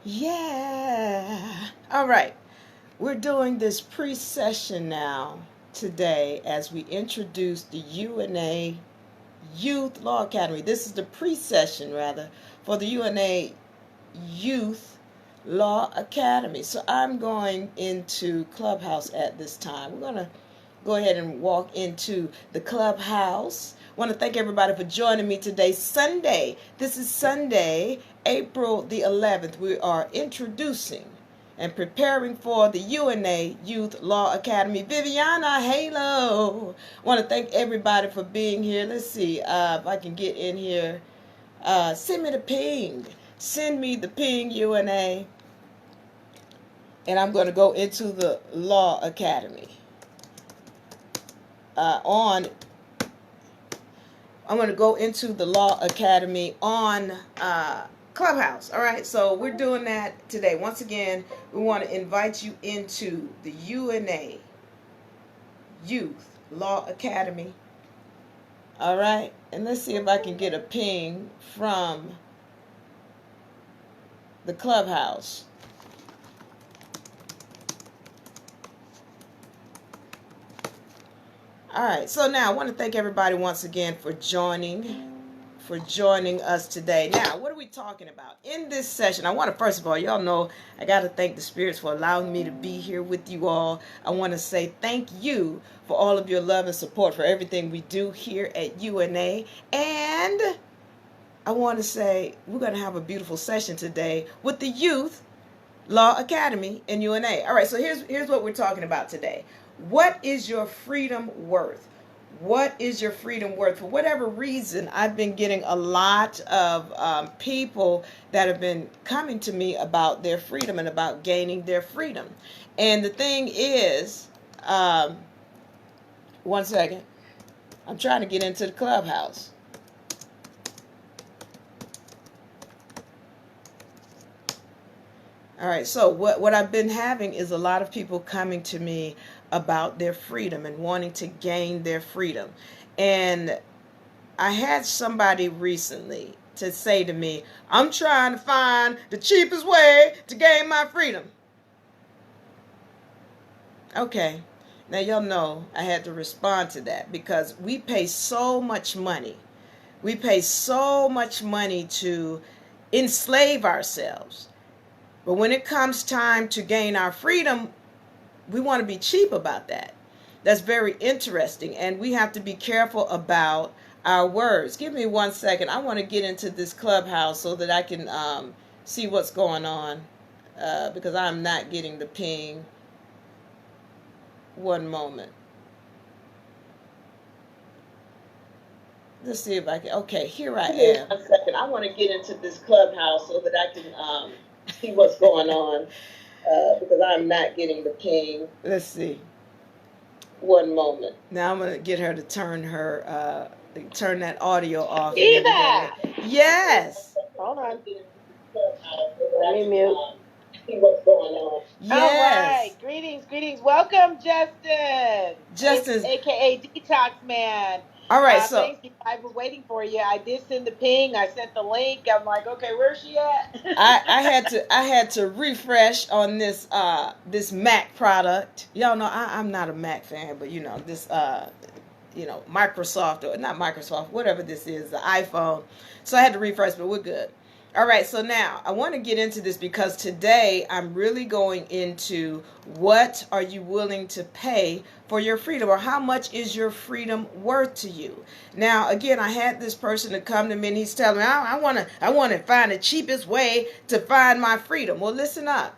Yeah. All right. We're doing this pre-session now today as we introduce the UNA Youth Law Academy. This is the pre-session rather for the UNA Youth Law Academy. So I'm going into Clubhouse at this time. We're going to go ahead and walk into the Clubhouse. I want to thank everybody for joining me today, Sunday. This is Sunday, April the 11th. We are introducing and preparing for the UNA Youth Law Academy. Viviana, halo. I want to thank everybody for being here. Let's see if I can get in here. Send me the ping. Send me the ping, UNA. And I'm going to go into the Law Academy. I'm going to go into the Law Academy on Clubhouse. All right, so we're doing that today. Once again, we want to invite you into the UNA Youth Law Academy. All right, and let's see if I can get a ping from the Clubhouse. All right, so now I want to thank everybody once again for joining us today. Now, what are we talking about in this session? I want to, first of all, y'all know I got to thank the spirits for allowing me to be here with you all. I want to say thank you for all of your love and support for everything we do here at UNA. And I want to say we're going to have a beautiful session today with the Youth Law Academy in UNA. All right, so here's what we're talking about today. What is your freedom worth? What is your freedom worth? For whatever reason, I've been getting a lot of people that have been coming to me about their freedom and about gaining their freedom. And the thing is, one second, I'm trying to get into the Clubhouse. All right, so what I've been having is a lot of people coming to me about their freedom and wanting to gain their freedom. And I had somebody recently to say to me, I'm trying to find the cheapest way to gain my freedom. Okay, now y'all know I had to respond to that because we pay so much money. We pay so much money to enslave ourselves. But when it comes time to gain our freedom, we want to be cheap about that. That's very interesting. And we have to be careful about our words. Give me 1 second. I want to get into this Clubhouse so that I can see what's going on because I'm not getting the ping. One moment. Let's see if I can. Okay, here I am. 1 second. I want to get into this Clubhouse so that I can see what's going on. Because I'm not getting the ping. Let's see. One moment. Now I'm gonna get her to turn that audio off. Eva! Yes. Hold on. Let me mute. See what's going on. Yes. All right. Greetings. Welcome, Justin. Justin, aka Detox Man. All right, so thanks, I've been waiting for you. I did send the ping. I sent the link. I'm like, okay, where's she at? I had to refresh on this Mac product. Y'all know I'm not a Mac fan, but this Microsoft, or not Microsoft, whatever this is, the iPhone. So I had to refresh, but we're good. All right, so now I want to get into this because today I'm really going into what are you willing to pay for your freedom, or how much is your freedom worth to you? Now, again, I had this person to come to me and he's telling me, I want to find the cheapest way to find my freedom. Well, listen up.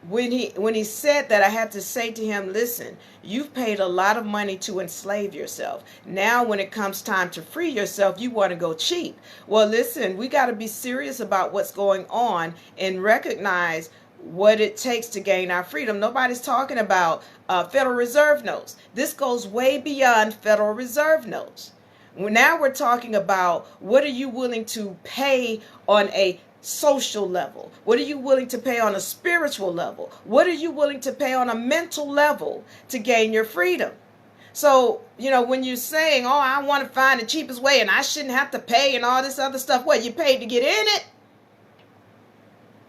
When he said that, I had to say to him, listen, you've paid a lot of money to enslave yourself. Now when it comes time to free yourself, you want to go cheap. Well, listen, we got to be serious about what's going on and recognize what it takes to gain our freedom. Nobody's talking about Federal Reserve notes. This goes way beyond Federal Reserve notes. Now we're talking about what are you willing to pay on a social level? What are you willing to pay on a spiritual level? What are you willing to pay on a mental level to gain your freedom? So, when you're saying, oh, I want to find the cheapest way and I shouldn't have to pay and all this other stuff, what, you paid to get in it?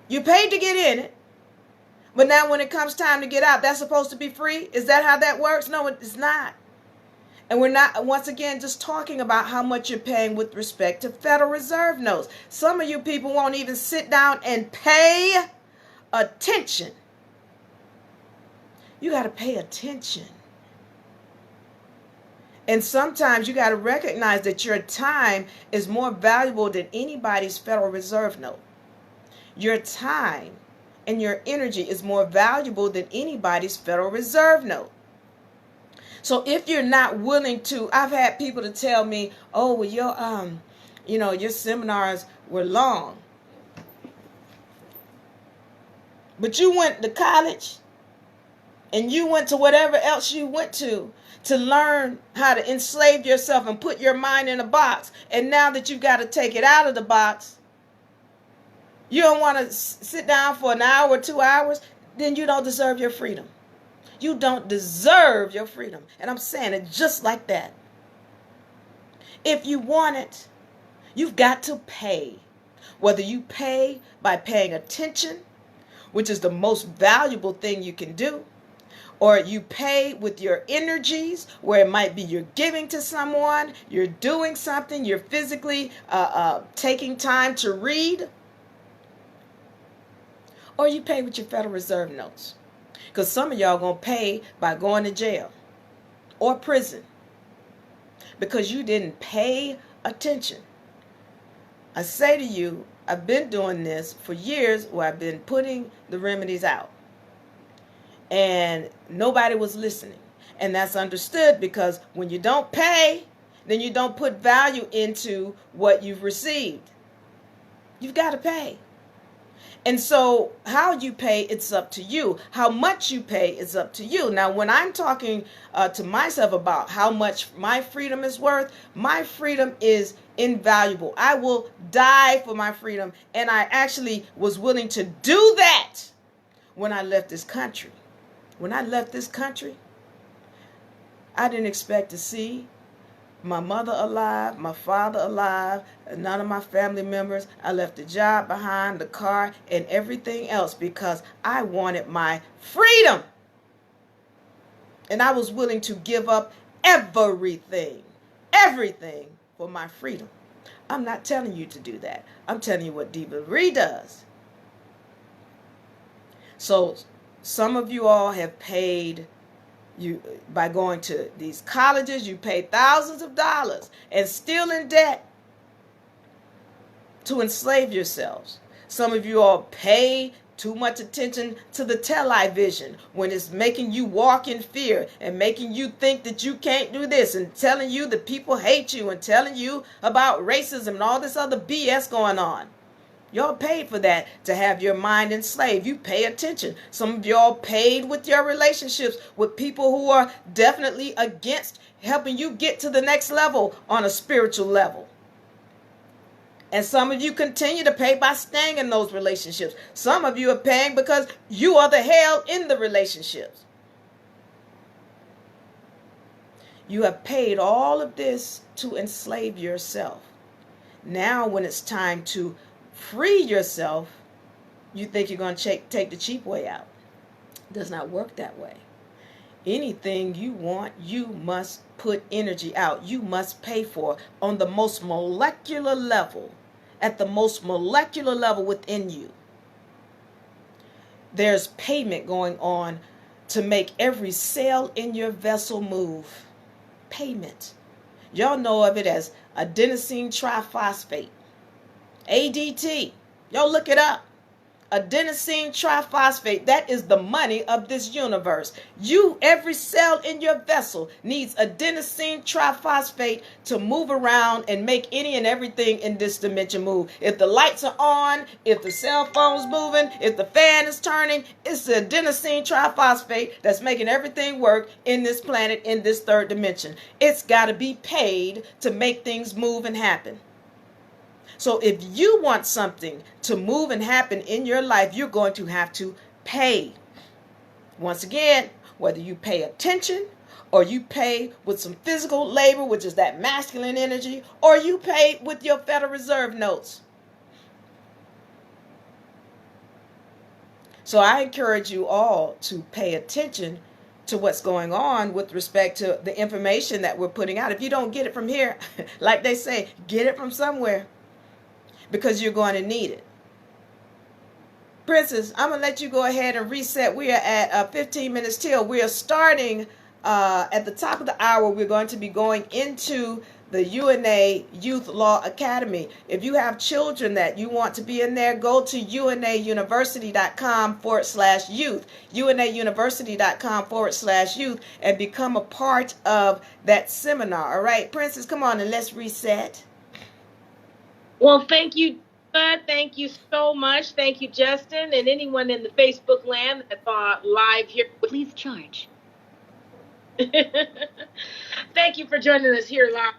You paid to get in it, but now when it comes time to get out, that's supposed to be free? Is that how that works? No, it's not. And we're not, once again, just talking about how much you're paying with respect to Federal Reserve notes. Some of you people won't even sit down and pay attention. You got to pay attention. And sometimes you got to recognize that your time is more valuable than anybody's Federal Reserve note. Your time and your energy is more valuable than anybody's Federal Reserve note. So if you're not willing to, I've had people to tell me, oh, well, your seminars were long. But you went to college and you went to whatever else you went to learn how to enslave yourself and put your mind in a box. And now that you've got to take it out of the box, you don't want to sit down for an hour or 2 hours, then you don't deserve your freedom. You don't deserve your freedom. And I'm saying it just like that. If you want it, you've got to pay. Whether you pay by paying attention, which is the most valuable thing you can do, or you pay with your energies, where it might be you're giving to someone, you're doing something, you're physically taking time to read, or you pay with your Federal Reserve notes. Because some of y'all going to pay by going to jail or prison because you didn't pay attention. I say to you, I've been doing this for years where I've been putting the remedies out. And nobody was listening. And that's understood because when you don't pay, then you don't put value into what you've received. You've got to pay. And so how you pay, it's up to you. How much you pay is up to you. Now, when I'm talking to myself about how much my freedom is worth, my freedom is invaluable. I will die for my freedom. And I actually was willing to do that when I left this country. When I left this country, I didn't expect to see my mother alive, my father alive, none of my family members. I left the job behind, the car, and everything else because I wanted my freedom. And I was willing to give up everything for my freedom. I'm not telling you to do that. I'm telling you what Diva Marie does. So some of you all have paid by going to these colleges, you pay thousands of dollars and still in debt to enslave yourselves. Some of you all pay too much attention to the television when it's making you walk in fear and making you think that you can't do this and telling you that people hate you and telling you about racism and all this other BS going on. Y'all paid for that to have your mind enslaved. You pay attention. Some of y'all paid with your relationships with people who are definitely against helping you get to the next level on a spiritual level. And some of you continue to pay by staying in those relationships. Some of you are paying because you are the hell in the relationships. You have paid all of this to enslave yourself. Now when it's time to free yourself, you think you're going to take the cheap way out. It does not work that way. Anything you want, you must put energy out. You must pay for on the most molecular level, at the most molecular level within you. There's payment going on to make every cell in your vessel move. Payment. Y'all know of it as adenosine triphosphate. ADT. Y'all look it up. Adenosine triphosphate. That is the money of this universe. Every cell in your vessel needs adenosine triphosphate to move around and make any and everything in this dimension move. If the lights are on, if the cell phone's moving, if the fan is turning, it's the adenosine triphosphate that's making everything work in this planet, in this third dimension. It's got to be paid to make things move and happen. So if you want something to move and happen in your life, you're going to have to pay. Once again, whether you pay attention or you pay with some physical labor, which is that masculine energy, or you pay with your Federal Reserve notes. So I encourage you all to pay attention to what's going on with respect to the information that we're putting out. If you don't get it from here, like they say, get it from somewhere, because you're going to need it. Princess, I'm going to let you go ahead and reset. We are at 15 minutes till. We are starting at the top of the hour. We're going to be going into the UNA Youth Law Academy. If you have children that you want to be in there, go to unauniversity.com/youth, unauniversity.com/youth, and become a part of that seminar. All right, Princess, come on and let's reset. Well, thank you, Diva. Thank you so much. Thank you, Justin, and anyone in the Facebook land that's live here. Please charge. Thank you for joining us here live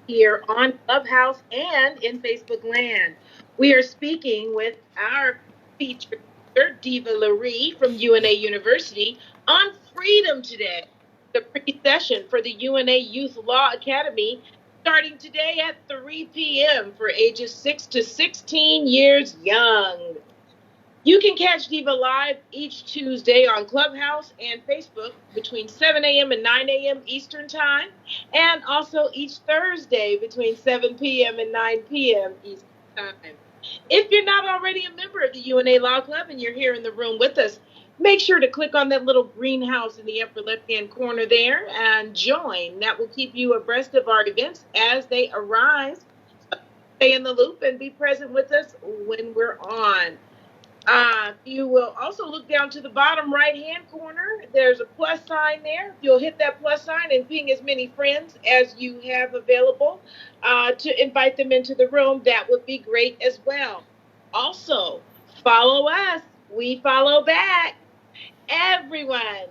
here on Clubhouse and in Facebook land. We are speaking with our featured Diva Laree from UNA University on freedom today, the pre-session for the UNA Youth Law Academy, starting today at 3 p.m. for ages 6 to 16 years young. You can catch Diva live each Tuesday on Clubhouse and Facebook between 7 a.m. and 9 a.m. Eastern Time, and also each Thursday between 7 p.m. and 9 p.m. Eastern Time. If you're not already a member of the UNA Law Club and you're here in the room with us, make sure to click on that little greenhouse in the upper left-hand corner there and join. That will keep you abreast of our events as they arise. Stay in the loop and be present with us when we're on. You will also look down to the bottom right-hand corner. There's a plus sign there. You'll hit that plus sign and ping as many friends as you have available to invite them into the room. That would be great as well. Also, follow us. We follow back. Everyone,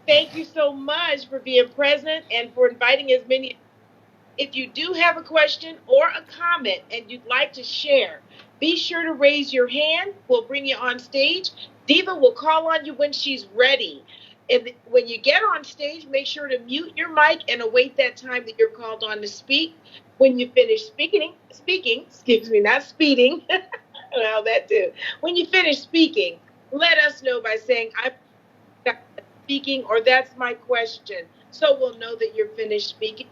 thank you so much for being present and for inviting as many. If you do have a question or a comment and you'd like to share, be sure to raise your hand. We'll bring you on stage. Diva will call on you when she's ready. And when you get on stage, make sure to mute your mic and await that time that you're called on to speak. When you finish speaking, not speeding. Well, that too. When you finish speaking, let us know by saying, I'm speaking, or that's my question. So we'll know that you're finished speaking.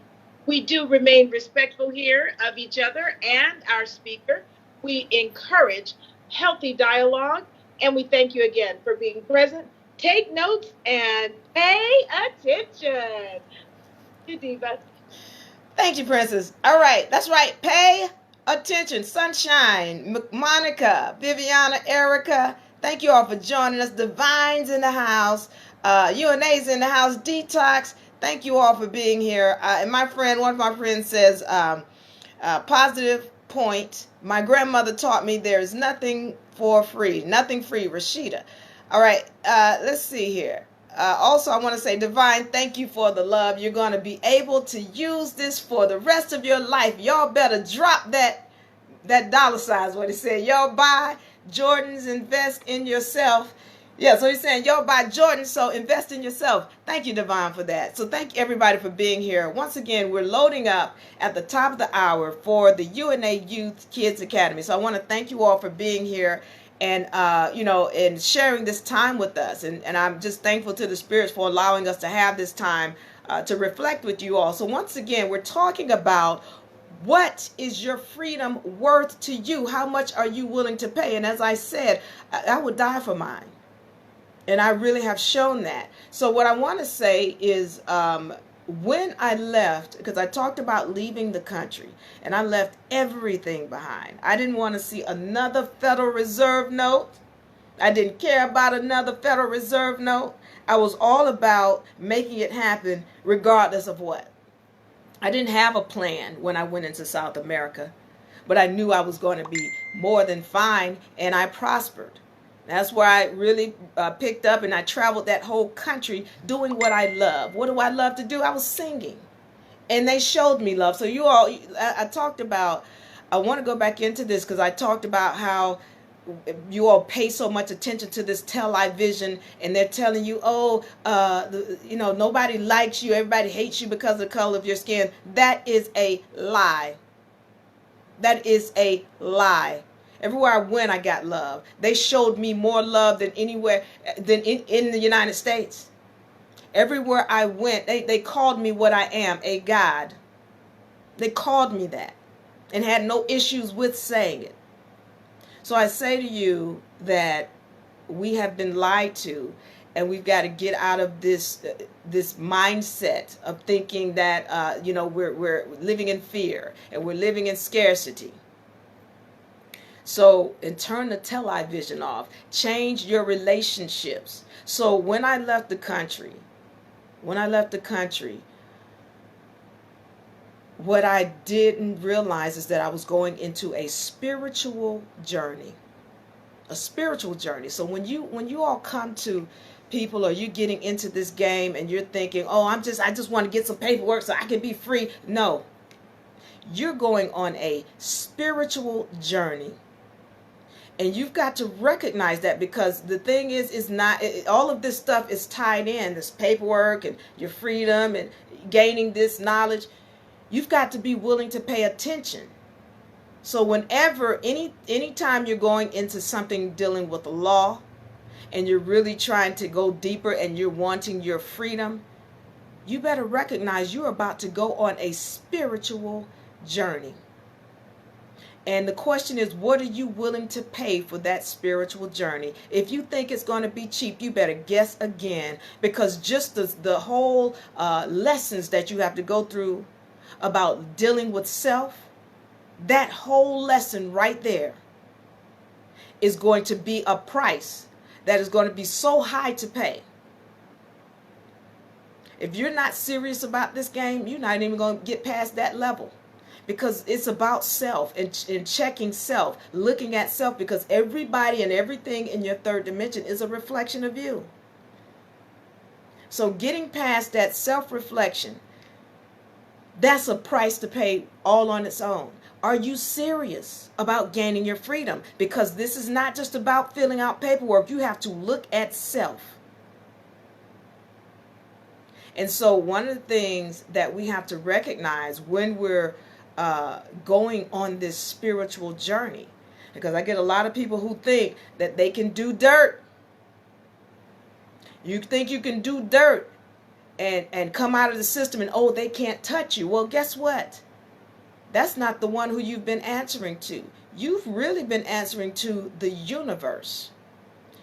We do remain respectful here of each other and our speaker. We encourage healthy dialogue, and we thank you again for being present. Take notes and pay attention. Diva. Thank you, Princess. All right, that's right. Pay attention. Sunshine, Monica, Viviana, Erica, thank you all for joining us. Divine's in the house. UNA's in the house. Detox, thank you all for being here. And one of my friends says, positive point. My grandmother taught me there is nothing for free. Nothing free, Rashida. All right, let's see here. Also, I want to say, Divine, thank you for the love. You're going to be able to use this for the rest of your life. Y'all better drop that dollar sign is what he said. Y'all buy Jordans, invest in yourself. Yeah, so he's saying, y'all buy Jordans, so invest in yourself. Thank you, Divine, for that. So thank everybody for being here. Once again, we're loading up at the top of the hour for the UNA Youth Kids Academy. So I want to thank you all for being here and, and sharing this time with us. And I'm just thankful to the spirits for allowing us to have this time to reflect with you all. So once again, we're talking about what is your freedom worth to you? How much are you willing to pay? And as I said, I would die for mine. And I really have shown that. So what I want to say is when I left, because I talked about leaving the country, and I left everything behind. I didn't want to see another Federal Reserve note. I didn't care about another Federal Reserve note. I was all about making it happen regardless of what. I didn't have a plan when I went into South America, but I knew I was going to be more than fine, and I prospered. That's where I really picked up, and I traveled that whole country doing what I love. What do I love to do? I was singing, and they showed me love. So you all, I talked about, I want to go back into this because I talked about how you all pay so much attention to this television, and they're telling you, nobody likes you, everybody hates you because of the color of your skin. That is a lie. That is a lie. Everywhere I went, I got love. They showed me more love than anywhere than in the United States. Everywhere I went, they called me what I am, a God. They called me that and had no issues with saying it. So I say to you that we have been lied to, and we've got to get out of this mindset of thinking that we're living in fear and we're living in scarcity. So, and turn the television off. Change your relationships. So when I left the country, what I didn't realize is that I was going into a spiritual journey. A spiritual journey. So when you all come to people, or you're getting into this game and you're thinking, oh, I just want to get some paperwork so I can be free. No. You're going on a spiritual journey. And you've got to recognize that, because the thing is not all of this stuff is tied in, this paperwork and your freedom and gaining this knowledge. You've got to be willing to pay attention. So whenever, anytime you're going into something dealing with the law, and you're really trying to go deeper and you're wanting your freedom, you better recognize you're about to go on a spiritual journey. And the question is, what are you willing to pay for that spiritual journey? If you think it's going to be cheap, you better guess again, because just the whole lessons that you have to go through about dealing with self, that whole lesson right there is going to be a price that is going to be so high to pay. If you're not serious about this game, you're not even going to get past that level. Because it's about self and checking self, looking at self, because everybody and everything in your third dimension is a reflection of you. So getting past that self-reflection, that's a price to pay all on its own. Are you serious about gaining your freedom? Because this is not just about filling out paperwork. You have to look at self. And so one of the things that we have to recognize when we're going on this spiritual journey, because I get a lot of people who think that they can do dirt. You think you can do dirt and come out of the system, and oh, they can't touch you. Well, guess what? That's not the one who you've been answering to. You've really been answering to the universe.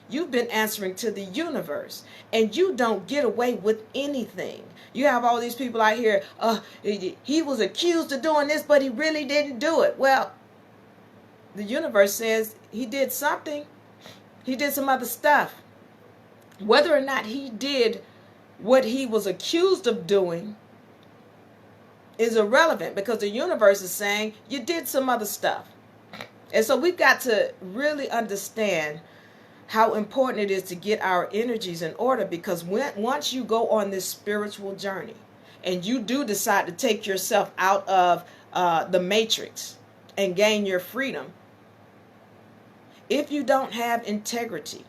You've been answering to the universe, and you don't get away with anything. You have all these people out here, he was accused of doing this, but he really didn't do it. Well, the universe says he did something. He did some other stuff. Whether or not he did what he was accused of doing is irrelevant, because the universe is saying you did some other stuff. And so we've got to really understand how important it is to get our energies in order, because once you go on this spiritual journey and you do decide to take yourself out of the matrix and gain your freedom, if you don't have integrity,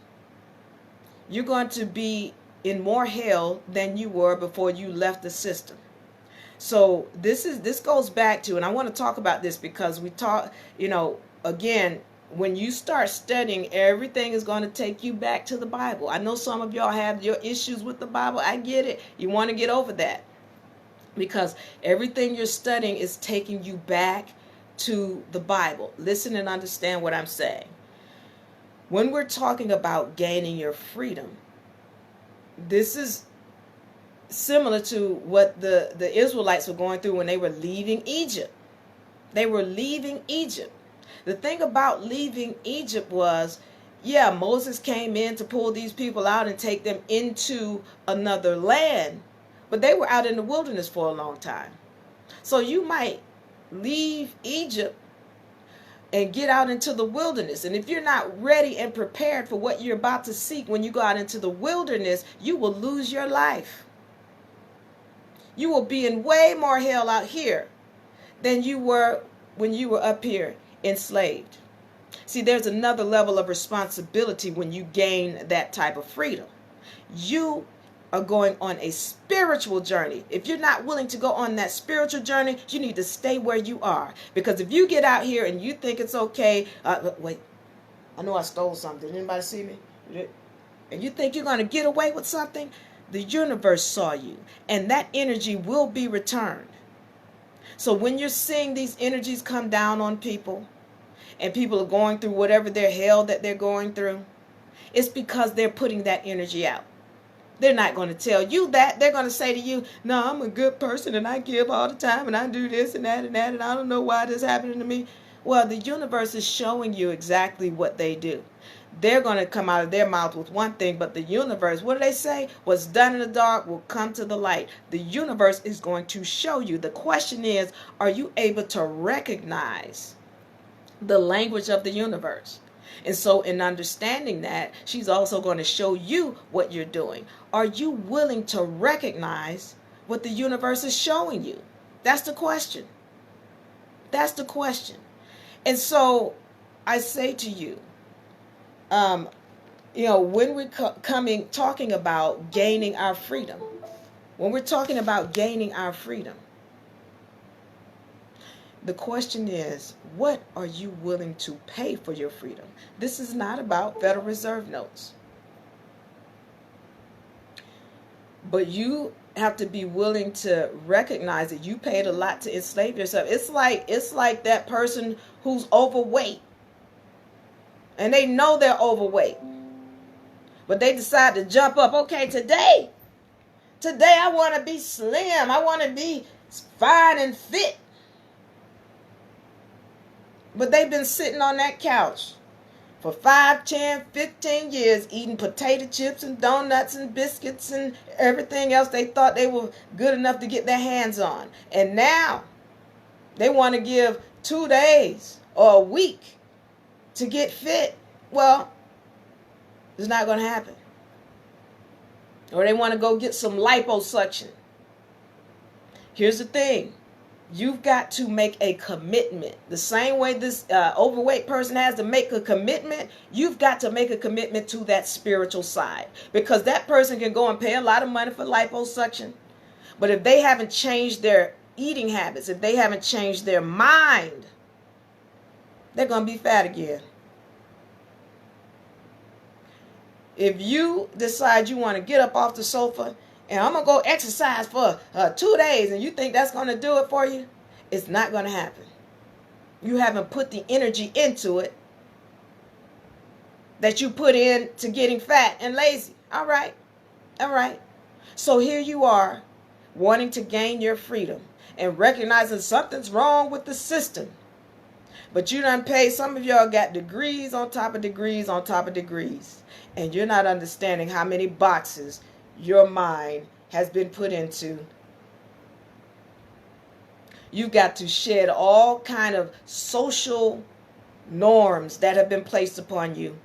you're going to be in more hell than you were before you left the system. So this goes back to, and I want to talk about this because we talk, again, when you start studying, everything is going to take you back to the Bible. I know some of y'all have your issues with the Bible. I get it. You want to get over that, because everything you're studying is taking you back to the Bible. Listen and understand what I'm saying. When we're talking about gaining your freedom, this is similar to what the Israelites were going through when they were leaving Egypt. They were leaving Egypt. The thing about leaving Egypt was, yeah, Moses came in to pull these people out and take them into another land, but they were out in the wilderness for a long time. So you might leave Egypt and get out into the wilderness. And if you're not ready and prepared for what you're about to seek when you go out into the wilderness, you will lose your life. You will be in way more hell out here than you were when you were up here enslaved. See, there's another level of responsibility when you gain that type of freedom. You are going on a spiritual journey. If you're not willing to go on that spiritual journey, you need to stay where you are. Because if you get out here and you think it's okay, wait, I know I stole something. Did anybody see me? And you think you're going to get away with something, the universe saw you, and that energy will be returned. So when you're seeing these energies come down on people, and people are going through whatever their hell that they're going through, it's because they're putting that energy out. They're not going to tell you that. They're going to say to you, no, I'm a good person and I give all the time and I do this and that and that and I don't know why this is happening to me. Well, the universe is showing you exactly what they do. They're going to come out of their mouth with one thing, but the universe, what do they say? What's done in the dark will come to the light. The universe is going to show you. The question is, are you able to recognize the language of the universe? And so in understanding that, she's also going to show you what you're doing. Are you willing to recognize what the universe is showing you? That's the question. That's the question. And so I say to you, when we're talking about gaining our freedom, the question is, what are you willing to pay for your freedom? This is not about Federal Reserve notes. But you have to be willing to recognize that you paid a lot to enslave yourself. It's like that person who's overweight. And they know they're overweight. But they decide to jump up. Okay, today I want to be slim. I want to be fine and fit. But they've been sitting on that couch for 5, 10, 15 years eating potato chips and donuts and biscuits and everything else they thought they were good enough to get their hands on. And now they want to give 2 days or a week to get fit. Well, it's not going to happen. Or they want to go get some liposuction. Here's the thing. You've got to make a commitment. The same way this overweight person has to make a commitment, you've got to make a commitment to that spiritual side. Because that person can go and pay a lot of money for liposuction. But if they haven't changed their eating habits, if they haven't changed their mind, they're going to be fat again. If you decide you want to get up off the sofa and I'm going to go exercise for 2 days and you think that's going to do it for you, it's not going to happen. You haven't put the energy into it that you put in to getting fat and lazy. All right. So here you are wanting to gain your freedom and recognizing something's wrong with the system. But you done pay, some of y'all got degrees on top of degrees on top of degrees. And you're not understanding how many boxes your mind has been put into. You've got to shed all kind of social norms that have been placed upon you.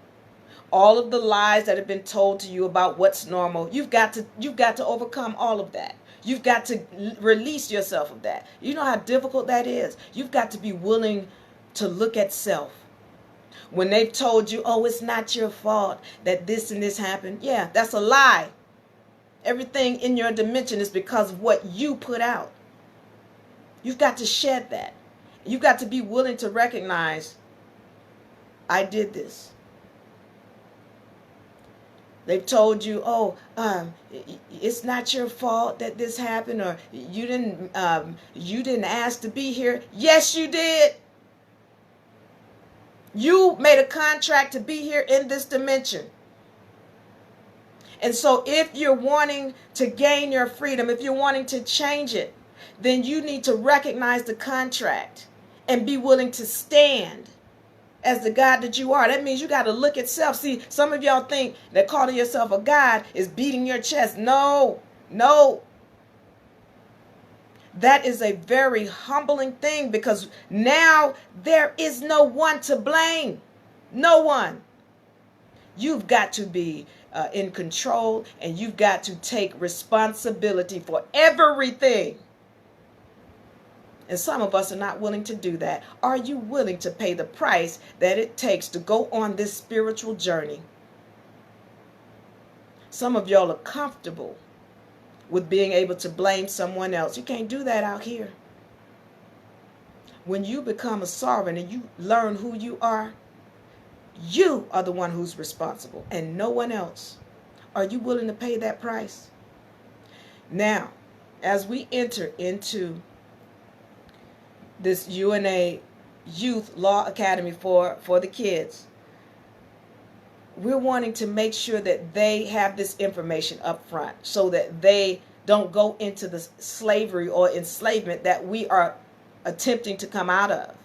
All of the lies that have been told to you about what's normal. You've got to overcome all of that. You've got to release yourself of that. You know how difficult that is. You've got to be willing to look at self. When they've told you, oh, it's not your fault that this and this happened. Yeah, that's a lie. Everything in your dimension is because of what you put out. You've got to shed that. You've got to be willing to recognize, I did this. They've told you, oh, it's not your fault that this happened, or you didn't ask to be here. Yes, you did. You made a contract to be here in this dimension. And so if you're wanting to gain your freedom, if you're wanting to change it, then you need to recognize the contract and be willing to stand as the God that you are. That means you got to look at self. See, some of y'all think that calling yourself a God is beating your chest. No. That is a very humbling thing, because now there is no one to blame. No one. You've got to be in control, and you've got to take responsibility for everything. And some of us are not willing to do that. Are you willing to pay the price that it takes to go on this spiritual journey? Some of y'all are comfortable with being able to blame someone else. You can't do that out here. When you become a sovereign and you learn who you are the one who's responsible and no one else. Are you willing to pay that price? Now, as we enter into this UNA Youth Law Academy for the kids, we're wanting to make sure that they have this information up front so that they don't go into the slavery or enslavement that we are attempting to come out of.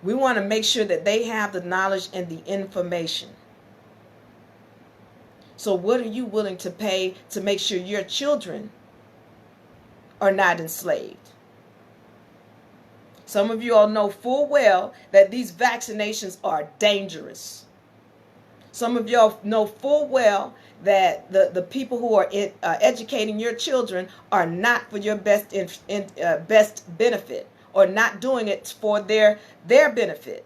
We want to make sure that they have the knowledge and the information. So what are you willing to pay to make sure your children are not enslaved? Some of you all know full well that these vaccinations are dangerous. Some of y'all know full well that the people who are educating your children are not for your best benefit, or not doing it for their benefit.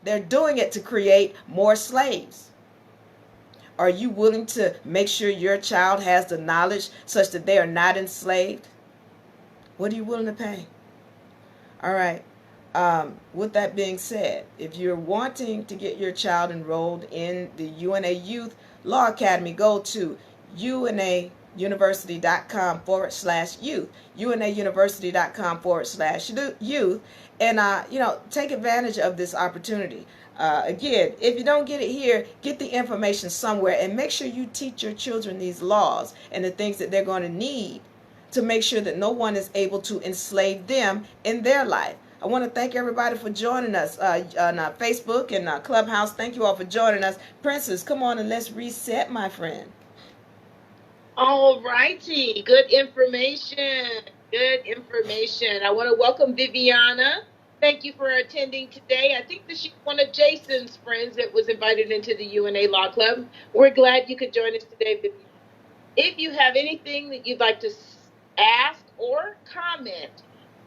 They're doing it to create more slaves. Are you willing to make sure your child has the knowledge such that they are not enslaved? What are you willing to pay? All right. With that being said, if you're wanting to get your child enrolled in the UNA Youth Law Academy, go to unauniversity.com/youth, unauniversity.com/youth, and take advantage of this opportunity. Again, if you don't get it here, get the information somewhere and make sure you teach your children these laws and the things that they're going to need to make sure that no one is able to enslave them in their life. I want to thank everybody for joining us on Facebook and Clubhouse. Thank you all for joining us. Princess, come on and let's reset, my friend. All righty. Good information. Good information. I want to welcome Viviana. Thank you for attending today. I think that she's one of Jason's friends that was invited into the UNA Law Club. We're glad you could join us today, Viviana. If you have anything that you'd like to ask or comment,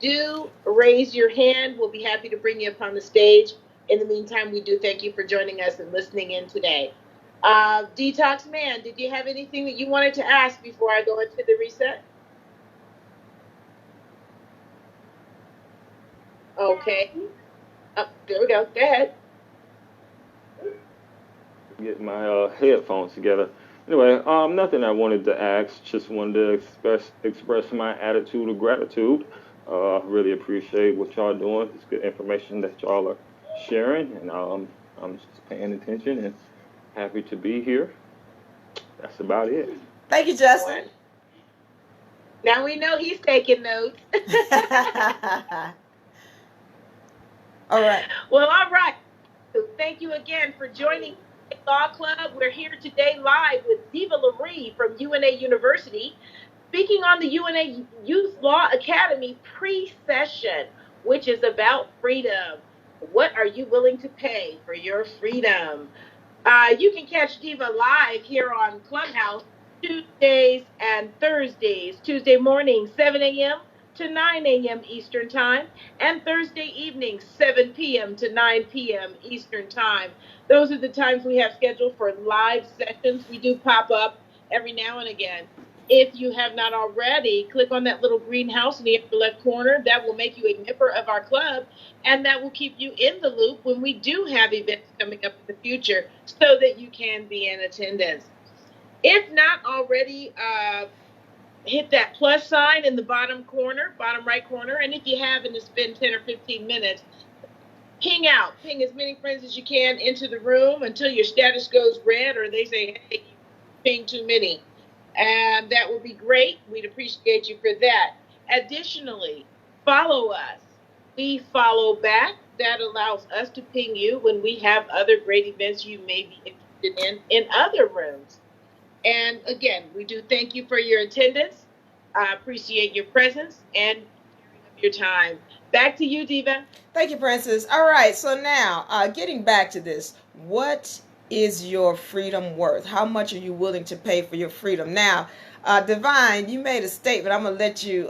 do raise your hand. We'll be happy to bring you up on the stage. In the meantime, we do thank you for joining us and listening in today. Detox Man, did you have anything that you wanted to ask before I go into the reset? Okay. Oh, there we go. Go ahead. Get my headphones together. Anyway, nothing I wanted to ask. Just wanted to express my attitude of gratitude. Really appreciate what y'all doing. It's good information that y'all are sharing, and I'm just paying attention and happy to be here. That's about it. Thank you, Justin. Now we know he's taking notes. All right. Well, all right. So thank you again for joining the Law Club. We're here today live with Diva Laree from UNA University, speaking on the UNA Youth Law Academy pre-session, which is about freedom. What are you willing to pay for your freedom? You can catch Diva live here on Clubhouse Tuesdays and Thursdays. Tuesday morning, 7 a.m. to 9 a.m. Eastern Time, and Thursday evening, 7 p.m. to 9 p.m. Eastern Time. Those are the times we have scheduled for live sessions. We do pop up every now and again. If you have not already, click on that little greenhouse in the upper left corner. That will make you a member of our club, and that will keep you in the loop when we do have events coming up in the future so that you can be in attendance. If not already, hit that plus sign in the bottom right corner, and if you have and it's been 10 or 15 minutes, ping as many friends as you can into the room until your status goes red or they say, hey, you ping too many. And that would be great. We'd appreciate you for that. Additionally, follow us. We follow back. That allows us to ping you when we have other great events you may be interested in other rooms. And again, we do thank you for your attendance. I appreciate your presence and your time. Back to you, Diva. Thank you, Princess. All right, so now, getting back to this, what is your freedom worth? How much are you willing to pay for your freedom? Now, Divine, you made a statement. I'm going to let you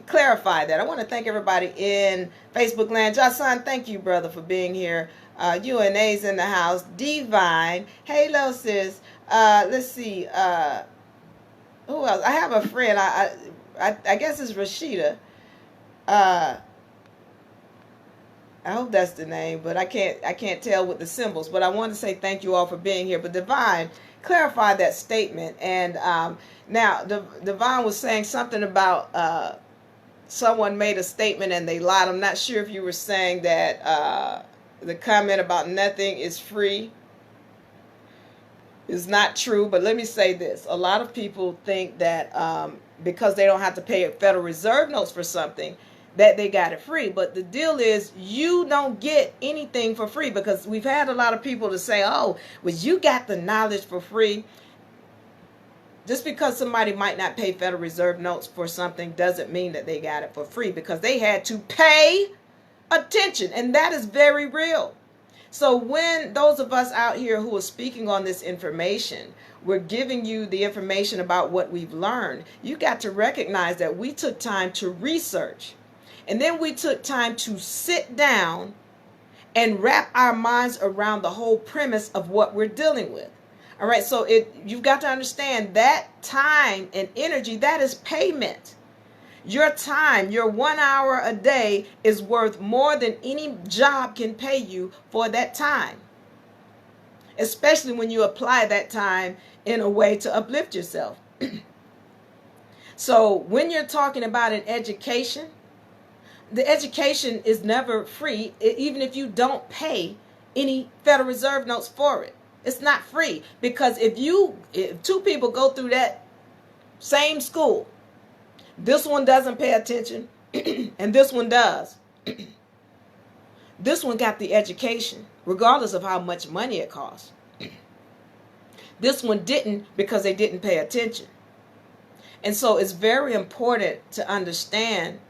clarify that. I want to thank everybody in Facebook land. Jason, thank you, brother, for being here. UNA's in the house. Divine, hello, sis. Let's see. Who else? I have a friend. I guess it's Rashida. Uh, I hope that's the name, but I can't tell with the symbols. But I want to say thank you all for being here. But Divine clarified that statement, and now Divine was saying something about someone made a statement and they lied. I'm not sure if you were saying that the comment about nothing is free is not true, but let me say this. A lot of people think that because they don't have to pay Federal Reserve notes for something, that they got it free. But the deal is you don't get anything for free, because we've had a lot of people to say, oh, well, you got the knowledge for free. Just because somebody might not pay Federal Reserve notes for something doesn't mean that they got it for free, because they had to pay attention, and that is very real. So when those of us out here who are speaking on this information, we're giving you the information about what we've learned, you got to recognize that we took time to research, and then we took time to sit down and wrap our minds around the whole premise of what we're dealing with. All right, so you've got to understand that time and energy, that is payment. Your time, your 1 hour a day is worth more than any job can pay you for that time. Especially when you apply that time in a way to uplift yourself. So when you're talking about an education, the education is never free, even if you don't pay any Federal Reserve notes for it. It's not free, because if two people go through that same school, this one doesn't pay attention and this one does. This one got the education, regardless of how much money it costs. This one didn't, because they didn't pay attention. And so it's very important to understand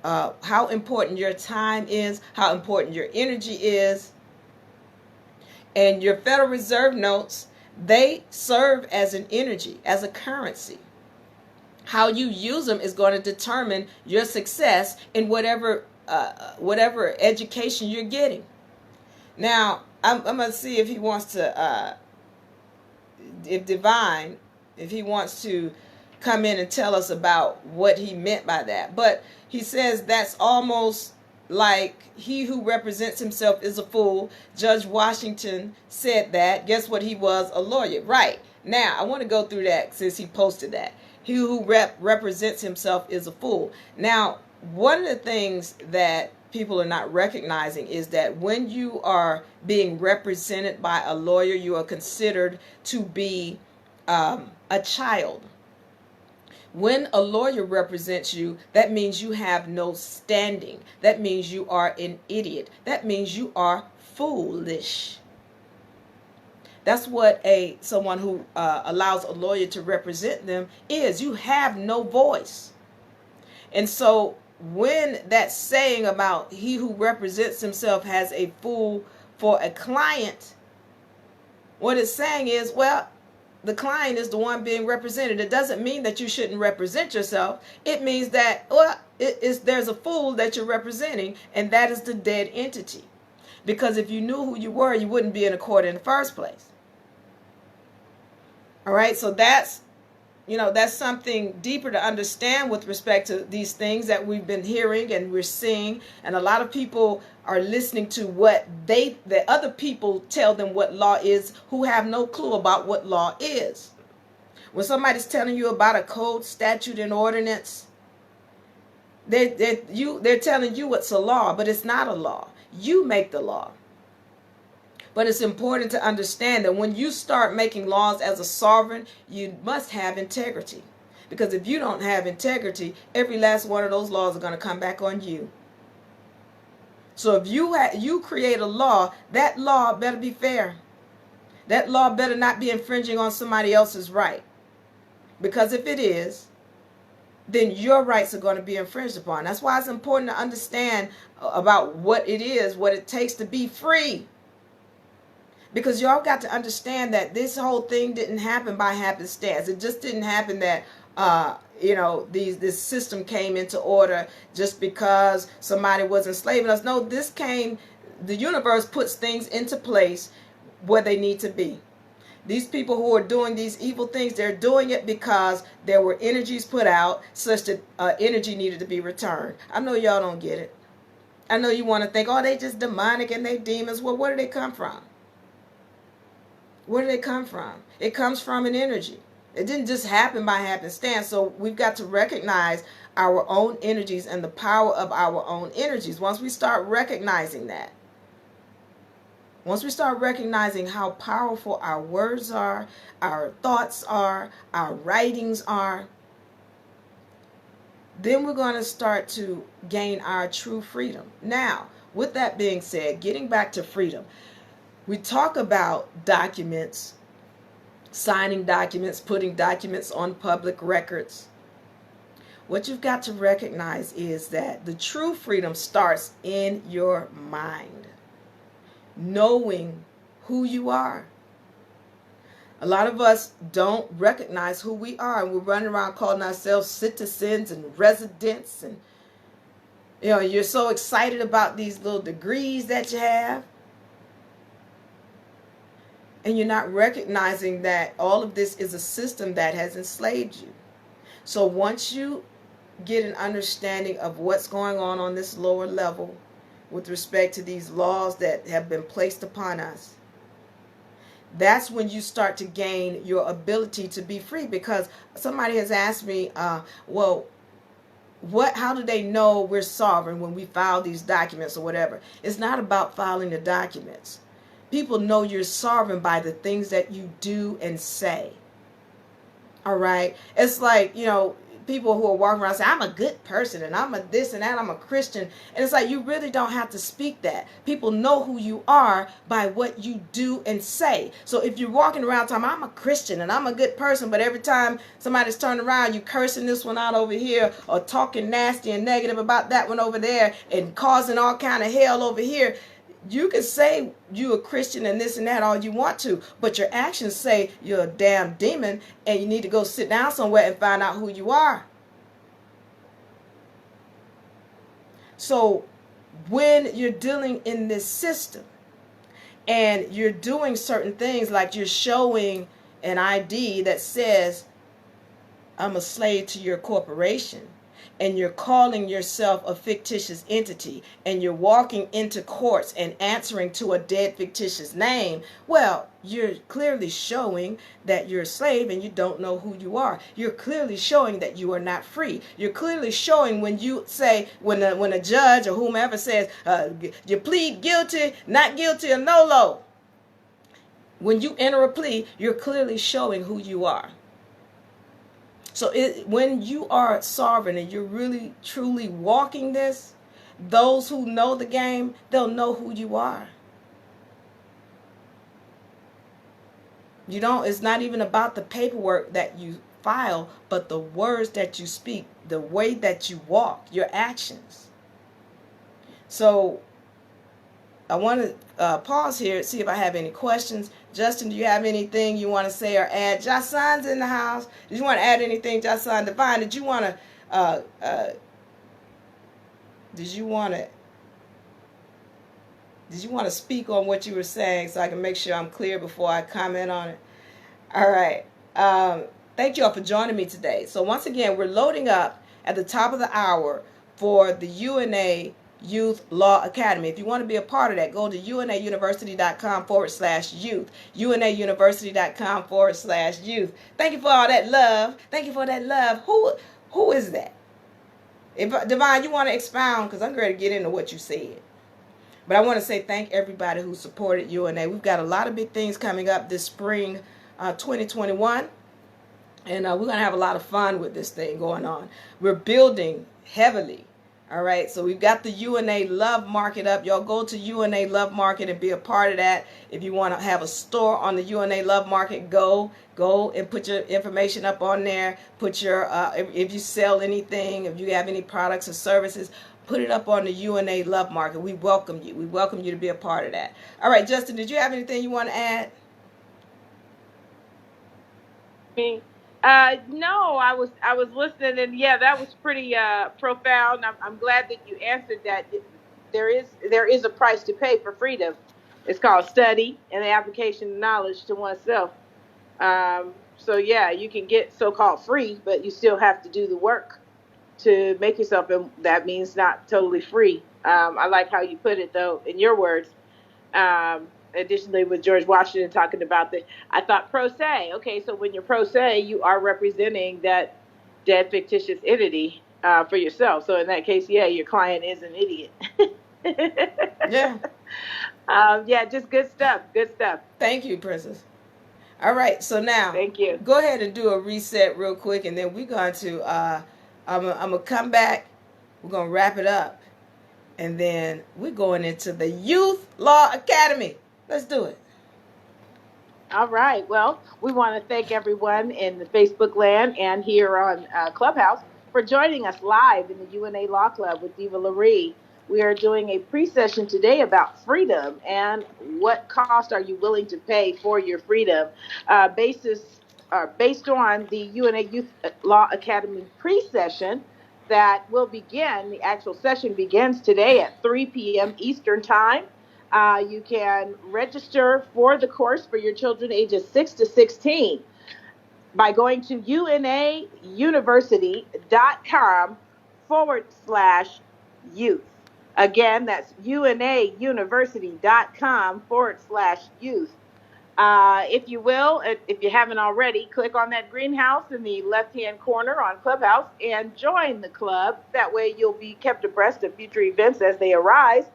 how important your time is, how important your energy is. And your Federal Reserve notes, they serve as an energy, as a currency. How you use them is going to determine your success in whatever education you're getting. Now, I'm going to see if he wants to, if Divine, if he wants to come in and tell us about what he meant by that. But he says that's almost like he who represents himself is a fool. Judge Washington said that. Guess what? He was a lawyer. Right. Now, I want to go through that since he posted that. He who represents himself is a fool. Now, one of the things that people are not recognizing is that when you are being represented by a lawyer, you are considered to be a child. When a lawyer represents you, that means you have no standing. That means you are an idiot. That means you are foolish. That's what someone who allows a lawyer to represent them is. You have no voice. And so when that saying about he who represents himself has a fool for a client, what it's saying is, well, the client is the one being represented. It doesn't mean that you shouldn't represent yourself. It means that, well, there's a fool that you're representing, and that is the dead entity. Because if you knew who you were, you wouldn't be in a court in the first place. All right, so that's something deeper to understand with respect to these things that we've been hearing and we're seeing. And a lot of people are listening to what the other people tell them what law is, who have no clue about what law is. When somebody's telling you about a code, statute, and ordinance, they're telling you it's a law, but it's not a law. You make the law. But it's important to understand that when you start making laws as a sovereign, you must have integrity. Because if you don't have integrity, every last one of those laws are going to come back on you. So if you create a law, that law better be fair. That law better not be infringing on somebody else's right. Because if it is, then your rights are going to be infringed upon. That's why it's important to understand about what it is, what it takes to be free. Because y'all got to understand that this whole thing didn't happen by happenstance. It just didn't happen that, this system came into order just because somebody was enslaving us. No, the universe puts things into place where they need to be. These people who are doing these evil things, they're doing it because there were energies put out such that energy needed to be returned. I know y'all don't get it. I know you want to think, oh, they just demonic and they demons. Well, where do they come from? Where do they come from? It comes from an energy. It didn't just happen by happenstance. So we've got to recognize our own energies and the power of our own energies. Once we start recognizing that, once we start recognizing how powerful our words are, our thoughts are, our writings are, then we're going to start to gain our true freedom. Now, with that being said, getting back to freedom, we talk about documents, signing documents, putting documents on public records. What you've got to recognize is that the true freedom starts in your mind, knowing who you are. A lot of us don't recognize who we are, and we're running around calling ourselves citizens and residents, and you're so excited about these little degrees that you have, and you're not recognizing that all of this is a system that has enslaved you. So once you get an understanding of what's going on this lower level with respect to these laws that have been placed upon us, that's when you start to gain your ability to be free. Because somebody has asked me, well, how do they know we're sovereign when we file these documents or whatever? It's not about filing the documents. People know you're sovereign by the things that you do and say. All right? It's like, people who are walking around saying, I'm a good person and I'm a this and that, I'm a Christian. And it's like, you really don't have to speak that. People know who you are by what you do and say. So if you're walking around talking, I'm a Christian and I'm a good person, but every time somebody's turned around, you cursing this one out over here or talking nasty and negative about that one over there and causing all kind of hell over here. You can say you're a Christian and this and that all you want to, but your actions say you're a damn demon and you need to go sit down somewhere and find out who you are. So when you're dealing in this system and you're doing certain things, like you're showing an ID that says, I'm a slave to your corporation, and you're calling yourself a fictitious entity, and you're walking into courts and answering to a dead fictitious name, well, you're clearly showing that you're a slave and you don't know who you are. You're clearly showing that you are not free. You're clearly showing when you say, when a judge or whomever says, you plead guilty, not guilty, or no. When you enter a plea, you're clearly showing who you are. So when you are sovereign and you're really, truly walking this, those who know the game, they'll know who you are. It's not even about the paperwork that you file, but the words that you speak, the way that you walk, your actions. So I want to pause here, see if I have any questions. Justin, do you have anything you want to say or add? Jason's in the house. Did you want to add anything, Jason? Divine, did you want to speak on what you were saying so I can make sure I'm clear before I comment on it? All right. Thank you all for joining me today. So once again, we're loading up at the top of the hour for the UNA Youth Law Academy. If you want to be a part of that, go to unauniversity.com/youth. unauniversity.com/youth. Thank you for all that love. Thank you for that love. Who is that? If Divine, you want to expound, because I'm ready to get into what you said. But I want to say thank everybody who supported UNA. We've got a lot of big things coming up this spring, 2021. And we're going to have a lot of fun with this thing going on. We're building heavily. All right, so we've got the UNA Love Market up. Y'all go to UNA Love Market and be a part of that. If you want to have a store on the UNA Love Market, go and put your information up on there. Put your, if you sell anything, if you have any products or services, put it up on the UNA Love Market. We welcome you. We welcome you to be a part of that. All right, Justin, did you have anything you want to add? Me? No, I was listening, and yeah, that was pretty profound. I'm glad that you answered that. There is a price to pay for freedom. It's called study and the application of knowledge to oneself. So yeah, you can get so-called free, but you still have to do the work to make yourself, and that means not totally free. I like how you put it, though, in your words. Additionally, with George Washington talking about I thought pro se. Okay, so when you're pro se, you are representing that dead fictitious entity for yourself. So in that case, yeah, your client is an idiot. Yeah. Yeah, just good stuff. Good stuff. Thank you, Princess. All right, so now Thank you. go ahead and do a reset real quick, and then we're going to I'm gonna come back. We're gonna wrap it up, and then we're going into the Youth Law Academy. Let's do it. All right. Well, we want to thank everyone in the Facebook land and here on Clubhouse for joining us live in the UNA Law Club with Diva Laree. We are doing a pre-session today about freedom and what cost are you willing to pay for your freedom. Based on the UNA Youth Law Academy pre-session that will begin, the actual session begins today at 3 p.m. Eastern Time. You can register for the course for your children ages 6 to 16 by going to unauniversity.com/youth. Again, that's unauniversity.com/youth. If you will, if you haven't already, click on that greenhouse in the left-hand corner on Clubhouse and join the club. That way you'll be kept abreast of future events as they arise.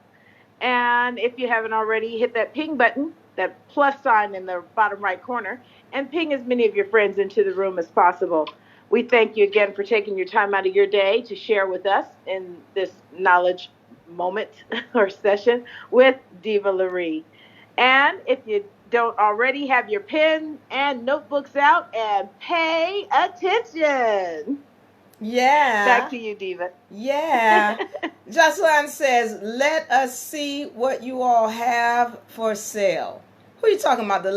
And if you haven't already, hit that ping button, that plus sign in the bottom right corner, and ping as many of your friends into the room as possible. We thank you again for taking your time out of your day to share with us in this knowledge moment or session with Diva Laree. And if you don't already, have your pen and notebooks out and pay attention. Yeah. Back to you, Diva. Yeah. Jocelyn says, let us see what you all have for sale. Who are you talking about? The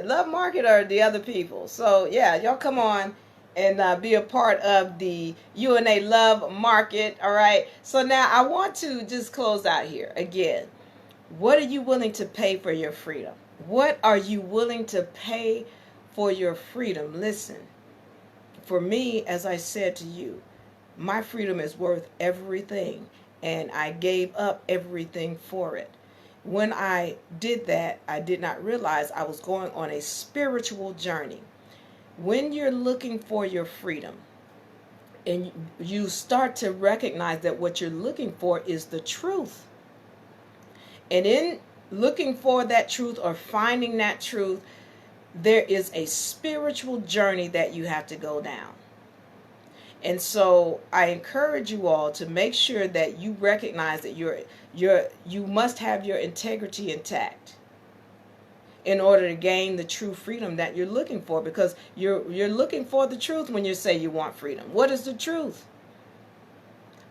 love market or the other people? So, yeah, y'all come on and be a part of the UNA Love Market, all right? So now I want to just close out here. Again, what are you willing to pay for your freedom? What are you willing to pay for your freedom? Listen. For me, as I said to you, my freedom is worth everything, and I gave up everything for it. When I did that, I did not realize I was going on a spiritual journey. When you're looking for your freedom, and you start to recognize that what you're looking for is the truth, and in looking for that truth or finding that truth, there is a spiritual journey that you have to go down. And so I encourage you all to make sure that you recognize that you must have your integrity intact in order to gain the true freedom that you're looking for, because you're looking for the truth when you say you want freedom. What is the truth?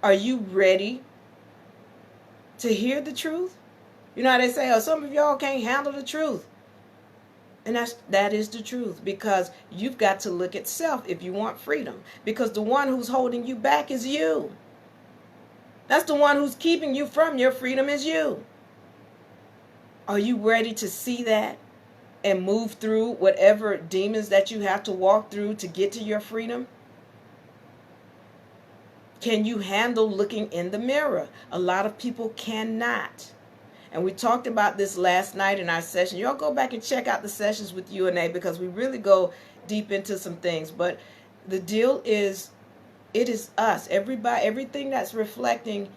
Are you ready to hear the truth? You know how they say, oh, some of y'all can't handle the truth. And that is the truth, because you've got to look at self if you want freedom, because the one who's holding you back is you. That's the one who's keeping you from your freedom is you. Are you ready to see that and move through whatever demons that you have to walk through to get to your freedom? Can you handle looking in the mirror? A lot of people cannot. And we talked about this last night in our session. Y'all go back and check out the sessions with UNA, because we really go deep into some things. But the deal is, it is us. Everybody, everything that's reflecting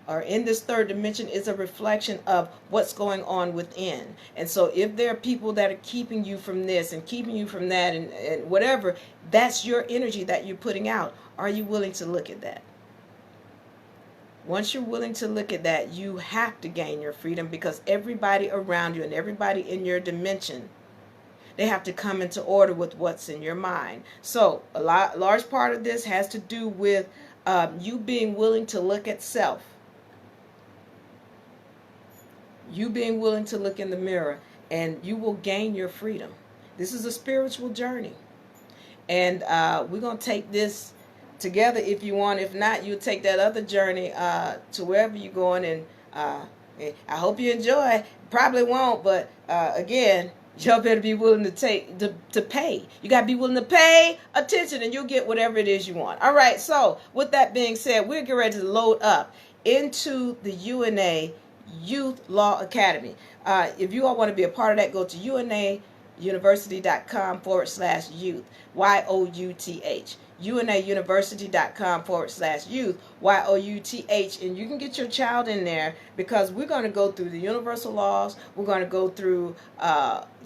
or in this third dimension is a reflection of what's going on within. And so if there are people that are keeping you from this and keeping you from that and whatever, that's your energy that you're putting out. Are you willing to look at that? Once you're willing to look at that, you have to gain your freedom, because everybody around you and everybody in your dimension, they have to come into order with what's in your mind. So a large part of this has to do with you being willing to look at self. You being willing to look in the mirror, and you will gain your freedom. This is a spiritual journey. And we're going to take this together if you want. If not, you'll take that other journey to wherever you're going. And I hope you enjoy. Probably won't, but again, Y'all better be willing to pay. You got to be willing to pay attention, and you'll get whatever it is you want. All right, so with that being said, we're getting ready to load up into the UNA Youth Law Academy. If you all want to be a part of that, go to unauniversity.com/youth, YOUTH. unauniversity.com/youth, YOUTH, and you can get your child in there, because we're going to go through the universal laws. We're going to go through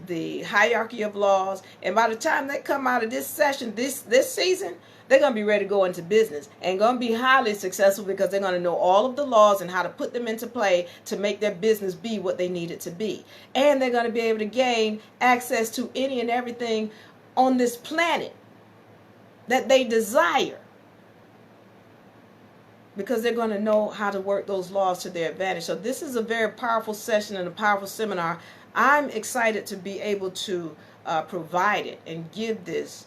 the hierarchy of laws, and by the time they come out of this session, this season, they're going to be ready to go into business and going to be highly successful, because they're going to know all of the laws and how to put them into play to make their business be what they need it to be. And they're going to be able to gain access to any and everything on this planet that they desire, because they're going to know how to work those laws to their advantage. So this is a very powerful session and a powerful seminar. I'm excited to be able to provide it and give this.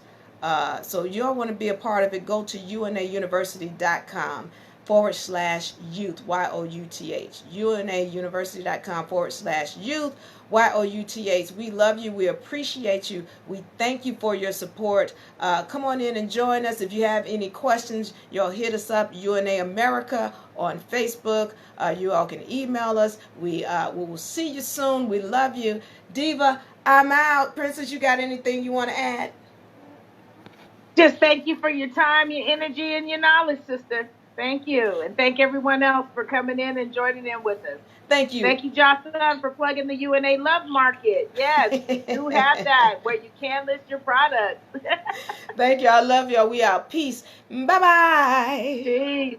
So y'all want to be a part of it, go to unauniversity.com/youth, YOUTH, unauniversity.com/youth, YOUTH. We love you. We appreciate you. We thank you for your support. Come on in and join us. If you have any questions, y'all hit us up, UNA America on Facebook. You all can email us. We will see you soon. We love you. Diva, I'm out. Princess, you got anything you want to add? Just thank you for your time, your energy, and your knowledge, sister. Thank you. And thank everyone else for coming in and joining in with us. Thank you. Thank you, Jocelyn, for plugging the UNA Love Market. Yes, we do have that, where you can list your products. Thank you. I love y'all. We out. Peace. Bye-bye. Peace.